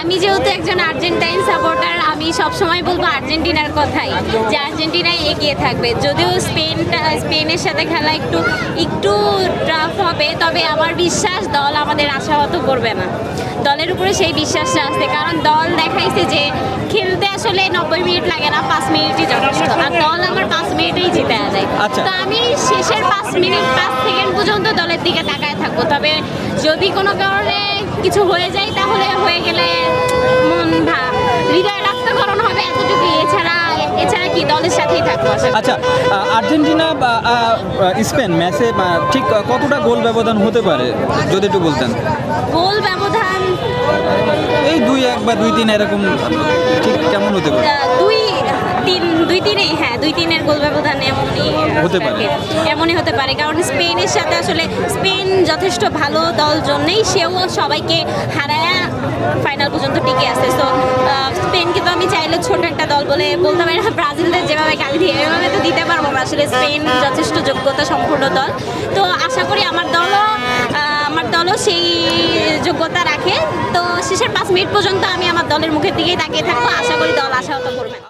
আমি যেহেতু একজন আর্জেন্টাইন সাপোর্টার, আমি সবসময় বলবো আর্জেন্টিনার কথাই, যে আর্জেন্টিনাই এগিয়ে থাকবে। যদিও স্পেনের সাথে খেলা একটু একটু টাফ হবে, তবে আমার বিশ্বাস দল আমাদের আশাহত করবে না। দলের উপরে সেই বিশ্বাসটা আছে, কারণ দল দেখাইছে যে খেলতে আসলে 90 মিনিট লাগে না, 5 মিনিটই যথেষ্ট। আর দল আমার 5 মিনিটেই জিতে যায়। আচ্ছা। তো আমি শেষের 5 মিনিট 5 সেকেন্ড পর্যন্ত দলের দিকে তাকায় থাকবো। তবে যদি কোনো কারণে কিছু হয়ে যায়, তাহলে হয়ে গেলে হৃদয় রক্তকরণ হবে, এতটুকু। এছাড়া কি, দলের সাথেই থাকবো আশা করি। আচ্ছা, আর্জেন্টিনা বা স্পেন ম্যাচে ঠিক কতটা গোল ব্যবধান হতে পারে যদি একটু বলতেন? গোল ব্যবধান এই 2-1 বা 2-3 এরকম ঠিক কেমন হতে পারে? 2-3, হ্যাঁ 2-3-এর গোল ব্যবধান এমনই হতে পারে। কারণ স্পেনের সাথে আসলে স্পেন যথেষ্ট ভালো দল জন্যই সেও সবাইকে হারায় ফাইনাল পর্যন্ত টিকে আছে। তো স্পেনকে তো আমি চাইলে ছোট একটা দল বলে বলতে পারি না, ব্রাজিলদের যেভাবে গালি দিয়ে এভাবে তো দিতে পারবো না। আসলে স্পেন যথেষ্ট যোগ্যতা সম্পূর্ণ দল। তো আশা করি আমার দলও সেই যোগ্যতা রাখে। তো শেষের 5 মিনিট পর্যন্ত আমি আমার দলের মুখের দিকেই তাকিয়ে থাকবো। আশা করি দল আশাহত করবে না।